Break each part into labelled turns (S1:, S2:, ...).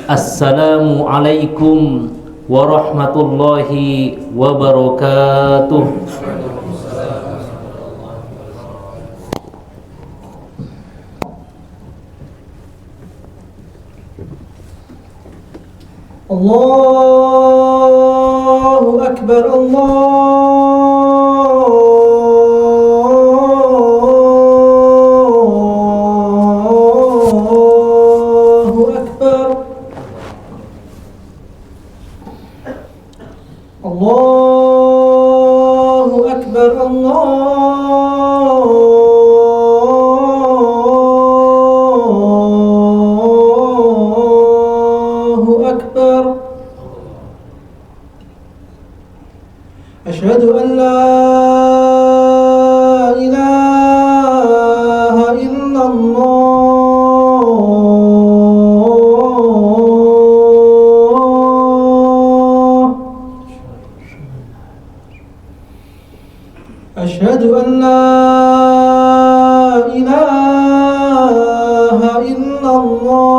S1: Assalamualaikum warahmatullahi wabarakatuh.
S2: Allahu Akbar, Allahu Akbar, Allahu Akbar, Allahu Akbar. Asyhadu an la ilaha illallah. Asyhadu an la ilaha illallah.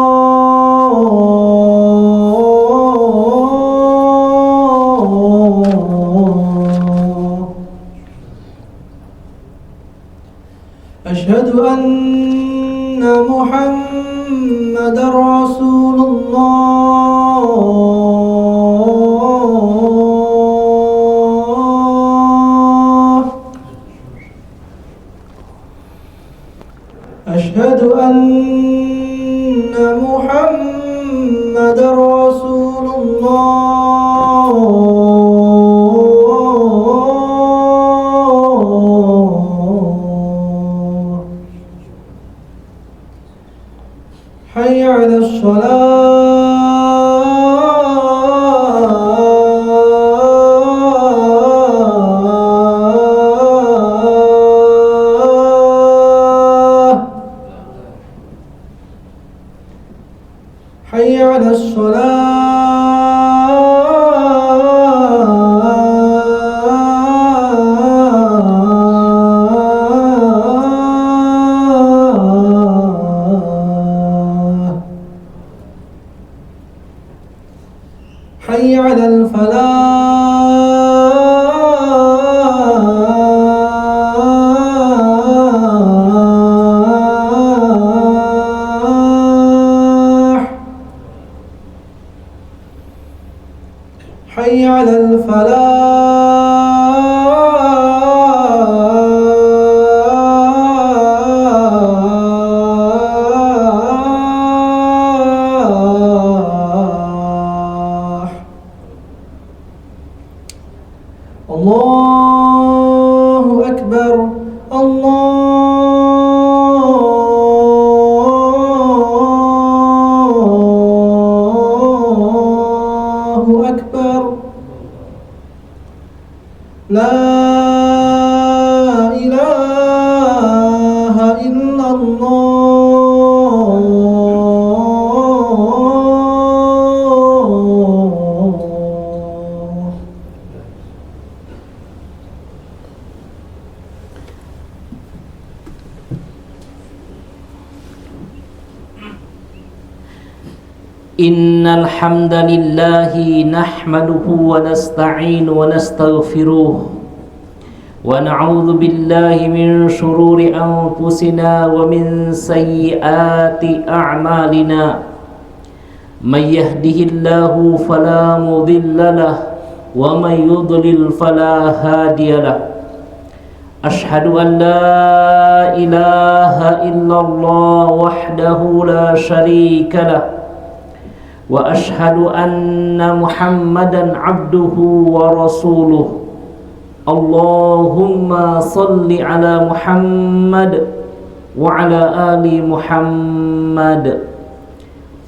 S2: Asyhadu anna Muhammadar Rasulullah. Asyhadu anna Muhammadar Rasulullah. Hayya 'alas shalah. Hayya 'alas salah. Hayya 'alal falah. Hayya 'alal falah. Allahu Akbar, Allahu Akbar. La ilaha illallah.
S1: Innal hamdalillahi nahmaduhu wa nasta'inu wa nastaghfiruh wa na'udzu billahi min shururi anfusina wa min sayyiati a'malina. May yahdihillahu fala mudilla lahu wa may yudlil fala hadiya lahu. Ashhadu an la ilaha illallah wahdahu la syarika lahu wa ashhadu anna Muhammadan abduhu wa rasuluh. Allahumma salli ala Muhammad wa ala ali Muhammad.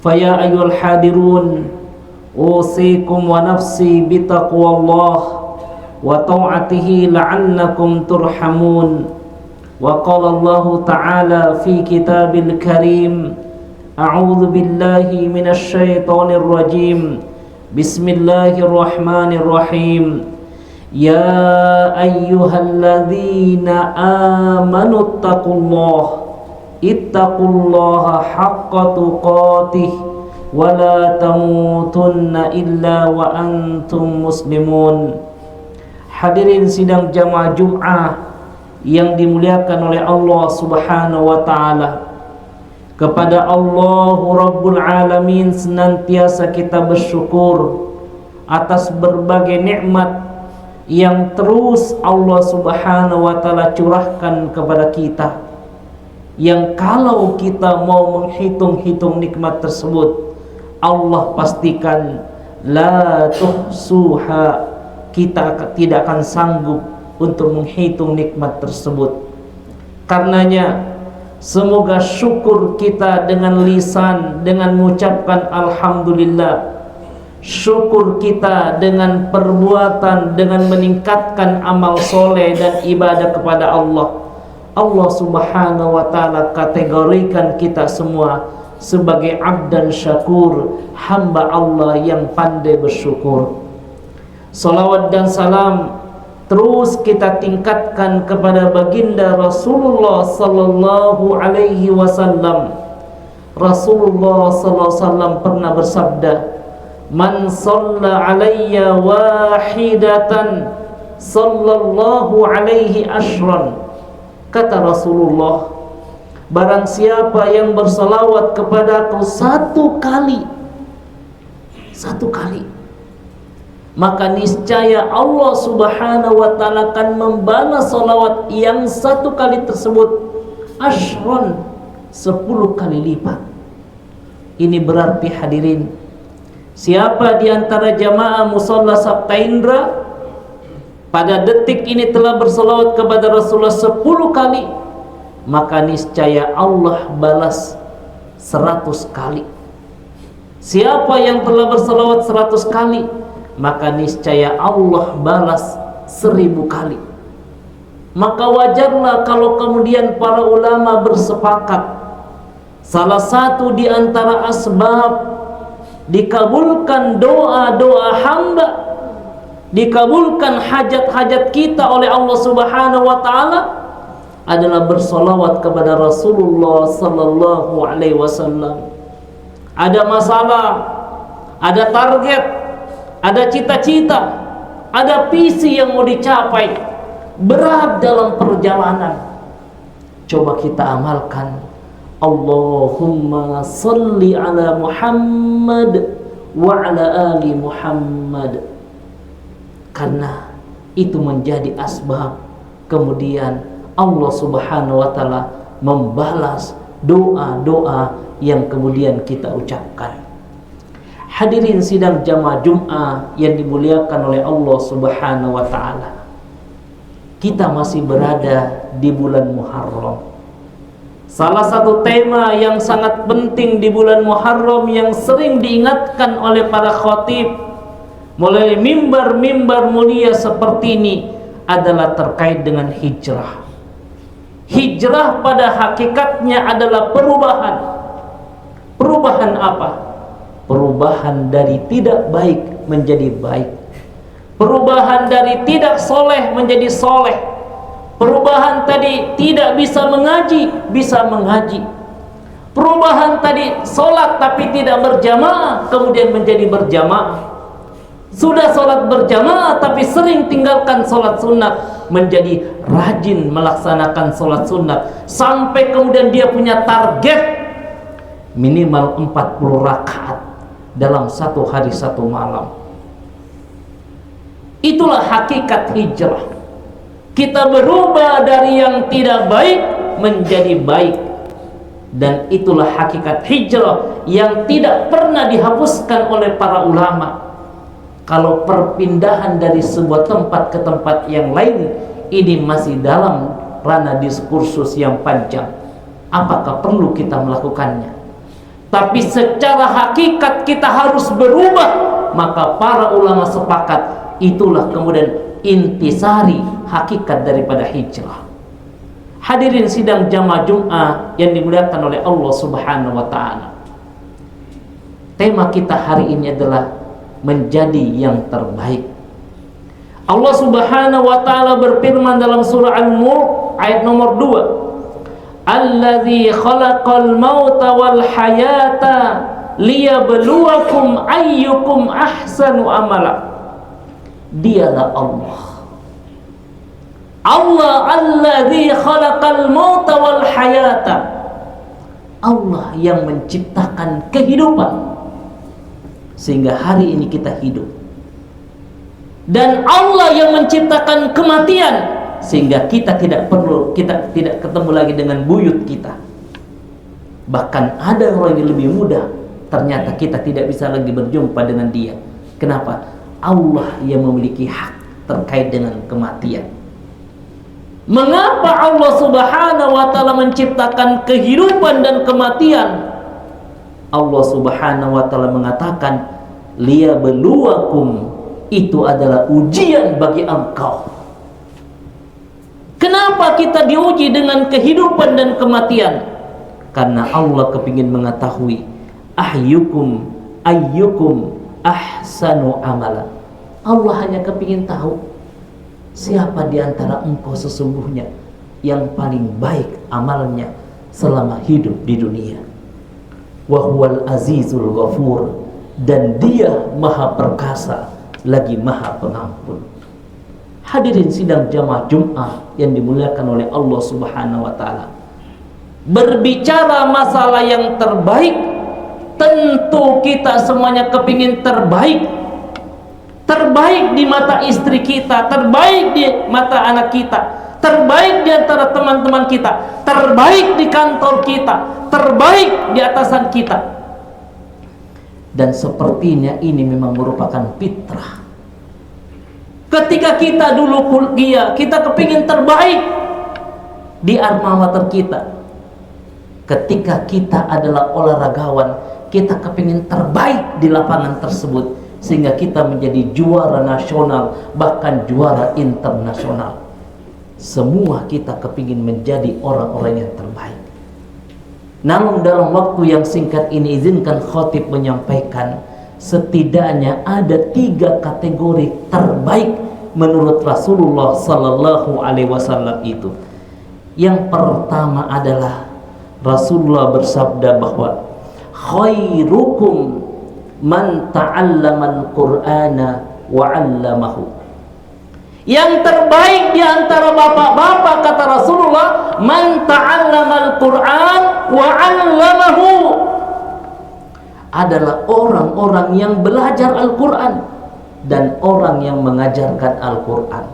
S1: Faya ayyuhal hadirun, usikum wa nafsi bitaqwallah wa ta'atihi la'allakum turhamun. Wa qala Allah ta'ala fi kitabil karim, a'udzu billahi minasy syaithanir rajim. Bismillahirrahmanirrahim. Ya ayyuhalladzina amanu ittaqullaha haqqa tuqatih wa la tamutunna illa wa antum muslimun. Hadirin sidang jamaah Jum'ah yang dimuliakan oleh Allah Subhanahu wa taala. Kepada Allah Rabbul Alamin senantiasa kita bersyukur atas berbagai nikmat yang terus Allah Subhanahu wa taala curahkan kepada kita, yang kalau kita mau menghitung-hitung nikmat tersebut, Allah pastikan la tuhsuha, kita tidak akan sanggup untuk menghitung nikmat tersebut. Karenanya semoga syukur kita dengan lisan, dengan mengucapkan alhamdulillah, syukur kita dengan perbuatan, dengan meningkatkan amal soleh dan ibadah kepada Allah. Allah Subhanahu wa ta'ala kategorikan kita semua sebagai abdan syakur, hamba Allah yang pandai bersyukur. Salawat dan salam terus kita tingkatkan kepada baginda Rasulullah sallallahu alaihi wasallam. Rasulullah sallallahu alaihi wasallam pernah bersabda, "Man shalla alayya wahidatan sallallahu alaihi ashran." Kata Rasulullah, barang siapa yang bersalawat kepadaku satu kali, maka niscaya Allah Subhanahu wa ta'ala akan membalas salawat yang satu kali tersebut ashron, 10 kali lipat. Ini berarti hadirin, siapa di antara jamaah musalla Sabta Indra pada detik ini telah bersalawat kepada Rasulullah 10 kali, maka niscaya Allah balas 100 kali. Siapa yang telah bersalawat 100 kali, maka niscaya Allah balas 1000 kali. Maka wajarlah kalau kemudian para ulama bersepakat, salah satu di antara asbab dikabulkan doa-doa hamba, dikabulkan hajat-hajat kita oleh Allah Subhanahu wa ta'ala adalah bersolawat kepada Rasulullah sallallahu alaihi wasallam. Ada masalah, ada target, ada cita-cita, ada visi yang mau dicapai, berat dalam perjalanan, coba kita amalkan. Allahumma salli ala Muhammad wa ala ali Muhammad. Karena itu menjadi asbab kemudian Allah Subhanahu wa ta'ala membalas doa-doa yang kemudian kita ucapkan. Hadirin sidang jamaah Jum'ah yang dimuliakan oleh Allah Subhanahu wa ta'ala, kita masih berada di bulan Muharram. Salah satu tema yang sangat penting di bulan Muharram yang sering diingatkan oleh para khatib mulai mimbar-mimbar mulia seperti ini adalah terkait dengan hijrah. Hijrah pada hakikatnya adalah perubahan. Perubahan apa? Perubahan dari tidak baik menjadi baik. Perubahan dari tidak soleh menjadi soleh. Perubahan tadi tidak bisa mengaji, bisa mengaji. Perubahan tadi solat tapi tidak berjamaah, kemudian menjadi berjamaah. Sudah solat berjamaah tapi sering tinggalkan solat sunat, menjadi rajin melaksanakan solat sunat. Sampai kemudian dia punya target minimal 40 rakaat dalam satu hari satu malam. Itulah hakikat hijrah. Kita berubah dari yang tidak baik menjadi baik. Dan itulah hakikat hijrah yang tidak pernah dihapuskan oleh para ulama. Kalau perpindahan dari sebuah tempat ke tempat yang lain ini masih dalam ranah diskursus yang panjang, apakah perlu kita melakukannya? Tapi secara hakikat kita harus berubah. Maka para ulama sepakat itulah kemudian intisari hakikat daripada hijrah. Hadirin sidang jamaah Jum'ah yang dimuliakan oleh Allah Subhanahu wa ta'ala, tema kita hari ini adalah menjadi yang terbaik. Allah Subhanahu wa taala berfirman dalam surah Al-Mulk ayat nomor 2, Alladzi khalaqal mauta wal hayata liyabluwakum ayyukum ahsanu amala. Dialah Allah alladzi khalaqal mauta wal hayata. Allah yang menciptakan kehidupan sehingga hari ini kita hidup, dan Allah yang menciptakan kematian sehingga kita tidak ketemu lagi dengan buyut kita. Bahkan ada orang yang lebih mudah, ternyata kita tidak bisa lagi berjumpa dengan dia. Kenapa? Allah yang memiliki hak terkait dengan kematian. Mengapa Allah Subhanahu wa taala menciptakan kehidupan dan kematian? Allah Subhanahu wa taala mengatakan liyabluwakum, itu adalah ujian bagi engkau. Kenapa kita diuji dengan kehidupan dan kematian? Karena Allah kepingin mengetahui ayyukum ahsanu amala. Allah hanya kepingin tahu siapa di antara engkau sesungguhnya yang paling baik amalnya selama hidup di dunia. Wa huwal azizul ghafur, dan dia maha perkasa lagi maha pengampun. Hadirin sidang jamaah Jumat yang dimuliakan oleh Allah Subhanahu wa taala. Berbicara masalah yang terbaik, tentu kita semuanya kepingin terbaik. Terbaik di mata istri kita, terbaik di mata anak kita, terbaik di antara teman-teman kita, terbaik di kantor kita, terbaik di atasan kita. Dan sepertinya ini memang merupakan fitrah. Ketika kita dulu kuliah, kita kepingin terbaik di alma mater kita. Ketika kita adalah olahragawan, kita kepingin terbaik di lapangan tersebut, sehingga kita menjadi juara nasional, bahkan juara internasional. Semua kita kepingin menjadi orang-orang yang terbaik. Namun dalam waktu yang singkat ini, izinkan khatib menyampaikan setidaknya ada 3 kategori terbaik menurut Rasulullah Sallallahu Alaihi Wasallam itu. Yang pertama adalah Rasulullah bersabda bahwa khairukum man ta'allamal Qur'ana wa 'allamahu. Yang terbaik di antara bapak-bapak, kata Rasulullah, man ta'allamal Qur'an wa 'allamahu, adalah orang-orang yang belajar Al-Qur'an dan orang yang mengajarkan Al-Qur'an.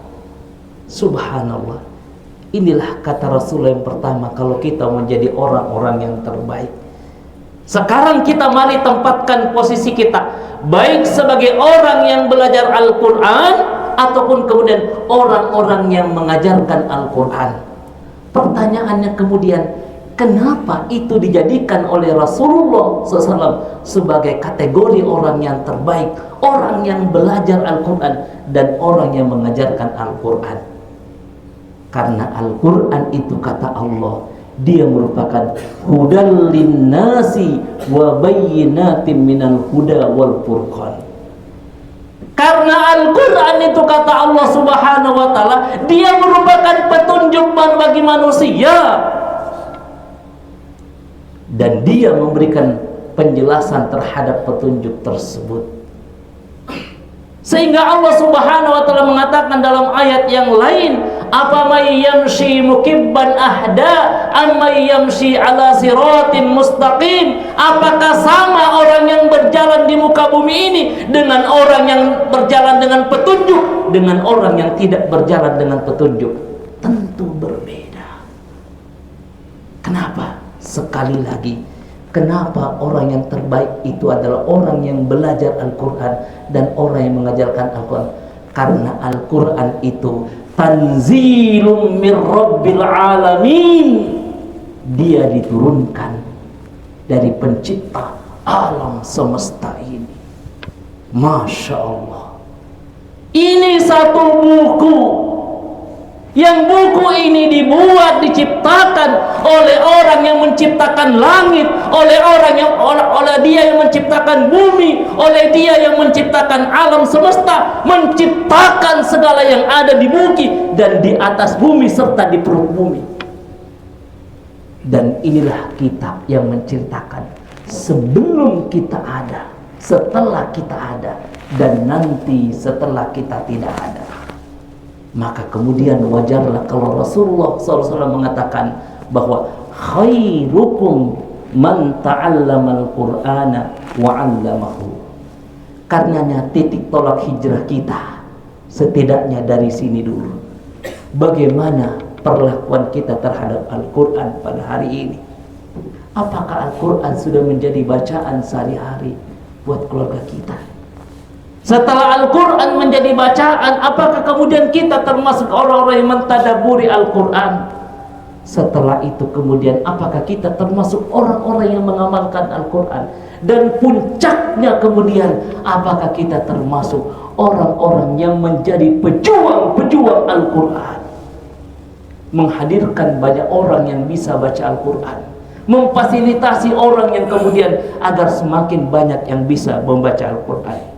S1: Subhanallah. Inilah kata Rasulullah yang pertama kalau kita menjadi orang-orang yang terbaik. Sekarang kita mari tempatkan posisi kita, baik sebagai orang yang belajar Al-Quran ataupun kemudian orang-orang yang mengajarkan Al-Quran. Pertanyaannya kemudian, kenapa itu dijadikan oleh Rasulullah SAW sebagai kategori orang yang terbaik, orang yang belajar Al-Quran dan orang yang mengajarkan Al-Quran? Karena Al-Quran itu kata Allah, dia merupakan hudal linnasi wa bayyinatin minal huda wal furqan. Karena Al-Quran itu kata Allah Subhanahu wa ta'ala, dia merupakan petunjuk bagi manusia, dan dia memberikan penjelasan terhadap petunjuk tersebut. Sehingga Allah Subhanahu wa ta'ala mengatakan dalam ayat yang lain, apa may yamshi mukibban ahda amay yamshi ala siratin mustaqim. Apakah sama orang yang berjalan di muka bumi ini dengan orang yang berjalan dengan petunjuk dengan orang yang tidak berjalan dengan petunjuk? Tentu berbeda. Kenapa? Sekali lagi, kenapa orang yang terbaik itu adalah orang yang belajar Al-Quran dan orang yang mengajarkan Al-Quran? Karena Al-Quran itu tanzilum min rabbil alamin, dia diturunkan dari pencipta alam semesta ini. Masya Allah. Ini satu buku Yang buku ini dibuat, diciptakan oleh orang yang menciptakan langit, oleh dia yang menciptakan bumi, oleh dia yang menciptakan alam semesta, menciptakan segala yang ada di bumi dan di atas bumi serta di perut bumi. Dan inilah kitab yang menceritakan sebelum kita ada, setelah kita ada, dan nanti setelah kita tidak ada. Maka kemudian wajarlah kalau Rasulullah SAW mengatakan bahwa khairukum man ta'allamal Qur'ana wa 'allamahu. Karenanya titik tolak hijrah kita setidaknya dari sini dulu. Bagaimana perlakuan kita terhadap Al-Quran pada hari ini? Apakah Al-Quran sudah menjadi bacaan sehari-hari buat keluarga kita? Setelah Al-Quran menjadi bacaan, apakah kemudian kita termasuk orang-orang yang mentadaburi Al-Quran? Setelah itu kemudian apakah kita termasuk orang-orang yang mengamalkan Al-Quran? Dan puncaknya kemudian apakah kita termasuk orang-orang yang menjadi pejuang-pejuang Al-Quran? Menghadirkan banyak orang yang bisa baca Al-Quran, memfasilitasi orang yang kemudian agar semakin banyak yang bisa membaca Al-Quran.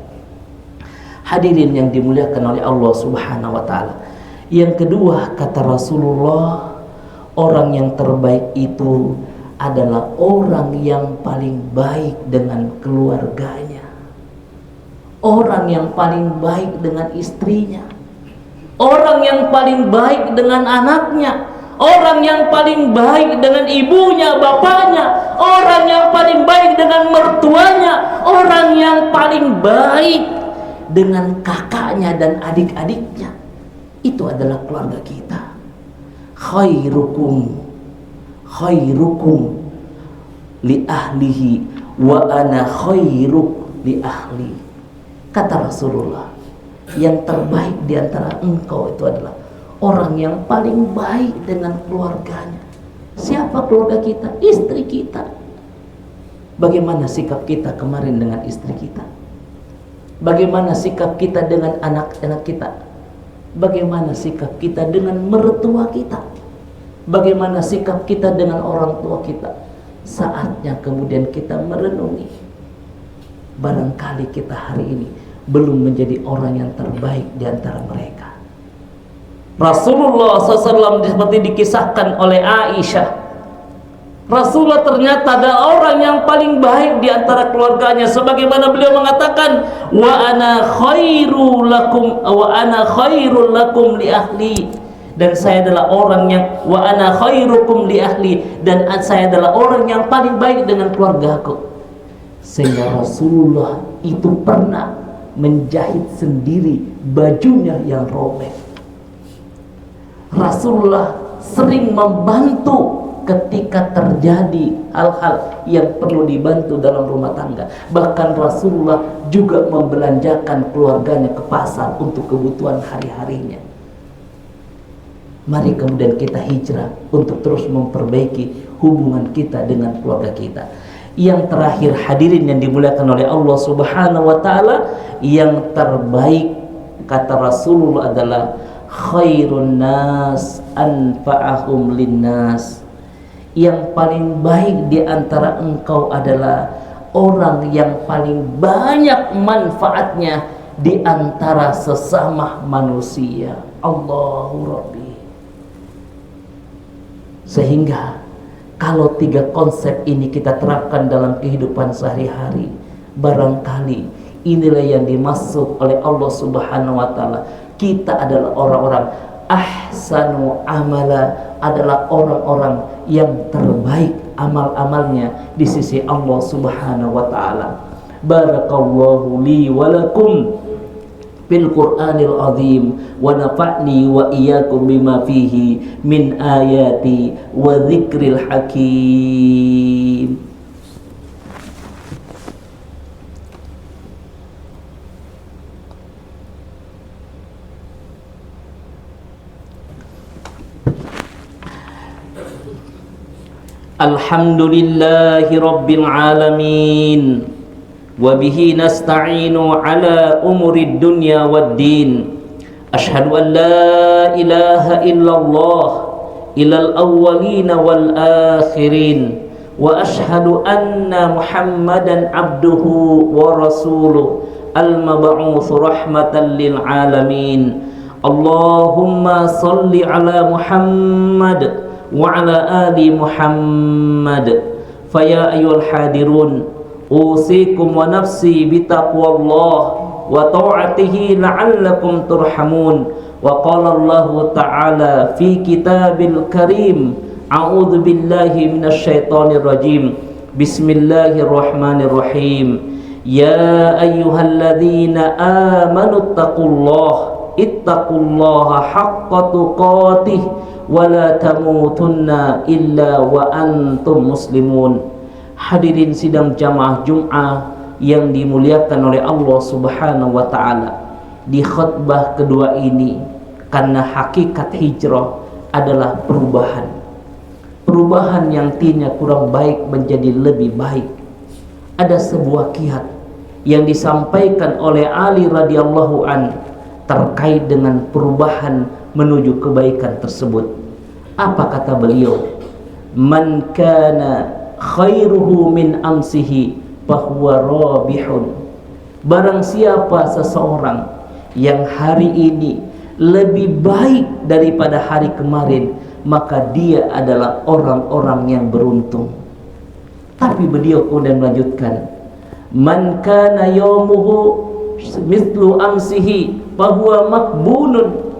S1: Hadirin yang dimuliakan oleh Allah Subhanahu wa ta'ala. Yang kedua, kata Rasulullah, orang yang terbaik itu adalah orang yang paling baik dengan keluarganya, orang yang paling baik dengan istrinya, orang yang paling baik dengan anaknya, orang yang paling baik dengan ibunya, bapaknya, orang yang paling baik dengan mertuanya, orang yang paling baik dengan kakaknya dan adik-adiknya. Itu adalah keluarga kita. Khairukum li ahlihi wa ana khairuk li ahli. Kata Rasulullah, yang terbaik di antara engkau itu adalah orang yang paling baik dengan keluarganya. Siapa keluarga kita? Istri kita. Bagaimana sikap kita kemarin dengan istri kita? Bagaimana sikap kita dengan anak-anak kita? Bagaimana sikap kita dengan mertua kita? Bagaimana sikap kita dengan orang tua kita? Saatnya kemudian kita merenungi. Barangkali kita hari ini belum menjadi orang yang terbaik di antara mereka. Rasulullah SAW seperti dikisahkan oleh Aisyah, Rasulullah ternyata ada orang yang paling baik di antara keluarganya, sebagaimana beliau mengatakan, wa ana khairul lakum li ahli, dan saya adalah orang yang wa ana khairukum li ahli, dan saya adalah orang yang paling baik dengan keluargaku. Sehingga Rasulullah itu pernah menjahit sendiri bajunya yang robek. Rasulullah sering membantu ketika terjadi hal-hal yang perlu dibantu dalam rumah tangga. Bahkan Rasulullah juga membelanjakan keluarganya ke pasar untuk kebutuhan hari-harinya. Mari kemudian kita hijrah untuk terus memperbaiki hubungan kita dengan keluarga kita. Yang terakhir, hadirin yang dimuliakan oleh Allah Subhanahu wa ta'ala, yang terbaik kata Rasulullah adalah khairun nas anfa'ahum linnas. Yang paling baik di antara engkau adalah orang yang paling banyak manfaatnya di antara sesama manusia. Allahu Rabbi. Sehingga kalau tiga konsep ini kita terapkan dalam kehidupan sehari-hari, barangkali inilah yang dimaksud oleh Allah Subhanahu wa ta'ala. Kita adalah orang-orang ahsanu amala, adalah orang-orang yang terbaik amal-amalnya di sisi Allah Subhanahu wa ta'ala. Barakallahu li wa lakum bil Qur'anil azim wa nafa'ni wa iyyakum bima fihi min ayati wa dzikril hakim. Alhamdulillahi rabbil alamin, wa bihi nasta'inu ala umurid dunya wad din. Asyhadu an la ilaha illallah ilal awwalina wal akhirin, wa asyhadu anna Muhammadan abduhu wa rasuluh al-mab'uts rahmatan lil alamin. Allahumma salli ala Muhammad wa ala ali Muhammad. Faya ayyuhal hadirun, usikum wa nafsi bitaqwallah wa ta'atihi la'allakum turhamun. Wa qala Allah ta'ala fi kitabil karim, a'udzu billahi minasyaitonir rajim. Bismillahirrahmanirrahim. Ya ayyuhalladzina amanu ittaqullaha haqqa tuqatih wa la tamutunna illa wa antum muslimun. Hadirin sidang jamaah Jum'ah yang dimuliakan oleh Allah Subhanahu wa taala. Di khutbah kedua ini, karena hakikat hijrah adalah perubahan. Perubahan yang tadinya kurang baik menjadi lebih baik. Ada sebuah kiat yang disampaikan oleh Ali radhiyallahu an terkait dengan perubahan menuju kebaikan tersebut. Apa kata beliau? Man kana khairuhu min amsihi fahuwa rabihun. Barang siapa seseorang yang hari ini lebih baik daripada hari kemarin, maka dia adalah orang-orang yang beruntung. Tapi beliau kemudian melanjutkan, man kana yawmuhu mithlu amsihi fahuwa makbunun.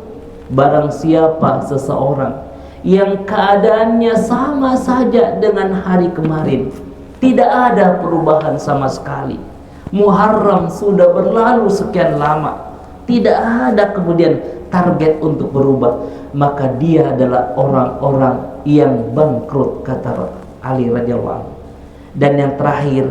S1: Barang siapa seseorang yang keadaannya sama saja dengan hari kemarin, tidak ada perubahan sama sekali. Muharram sudah berlalu sekian lama, tidak ada kemudian target untuk berubah, maka dia adalah orang-orang yang bangkrut, kata Ali radhiyallahu anhu. Dan yang terakhir,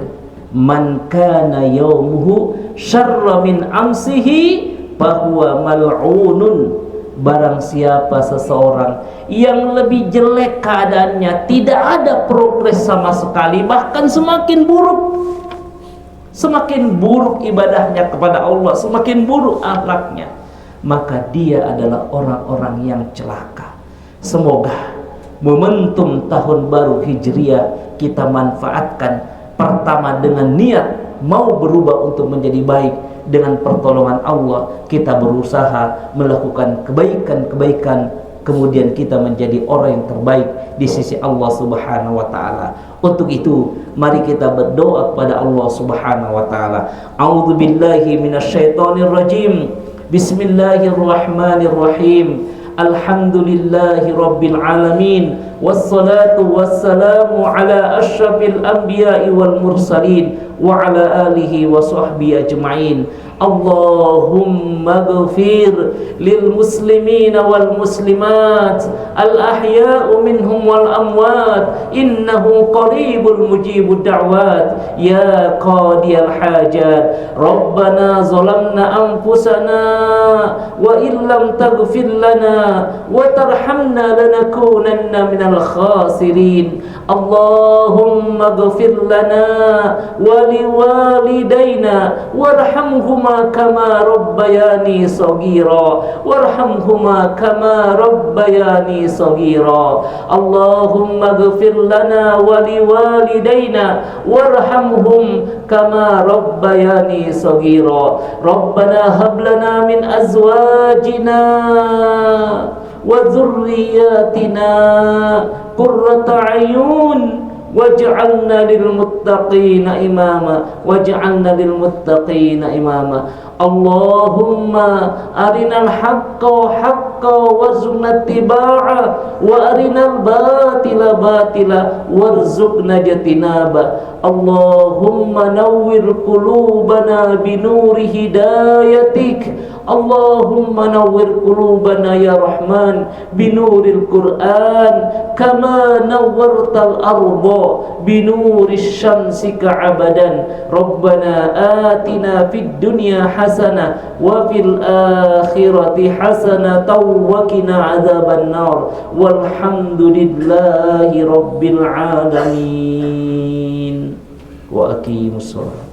S1: man kana yaumuhu syarra min amsihi fahuwa mal'unun. Barang siapa seseorang yang lebih jelek keadaannya, tidak ada progres sama sekali, bahkan semakin buruk. Semakin buruk ibadahnya kepada Allah, semakin buruk akhlaknya, maka dia adalah orang-orang yang celaka. Semoga momentum tahun baru Hijriah kita manfaatkan, pertama dengan niat mau berubah untuk menjadi baik. Dengan pertolongan Allah kita berusaha melakukan kebaikan-kebaikan, kemudian kita menjadi orang yang terbaik di sisi Allah Subhanahu wa taala. Untuk itu mari kita berdoa kepada Allah Subhanahu wa taala. A'udzubillahi minasyaitonir rajim. Bismillahirrahmanirrahim. Alhamdulillahi rabbil alamin, wassalatu wassalamu ala asyrafil anbiya'i wal mursalin wa ala alihi wa sahbihi ajma'in. Allahumma ghfir lil muslimina wal muslimat al ahya'u minhum wal amwat, innahu qaribul mujibud da'wat. Ya qadiyal hajat, Rabbana zalamna anfusana wa illam taghfir lana wa tarhamna lanakunanna minal khasirin. Allahumma ghfir lana wa liwalidayna warhamhuma kama rabbayani saghira warhamhuma kama rabbayani saghira. Allahumma ghfir lana wa liwalidayna warhamhum kama rabbayani saghira. Rabbana hab lana min azwajina wa dhurriyyatina qurrata a'yun waj'alna lil muttaqina imama waj'alna lil muttaqina imama. Allahumma arinal haqqa haqqa warzuqna ittiba'a wa arinal batila batila warzuqna jatinaba. Allahumma nawwir qulubana binuri hidayatik. Allahumma nawwir qulubana ya Rahman binuril Qur'an kama nawwartal arda binuris syamsika abadan. Rabbana atina fid dunya hasanah wa fil akhirati hasanah wa qina adzaban nar. Walhamdulillahi rabbil alamin. Wa aqimus shalah.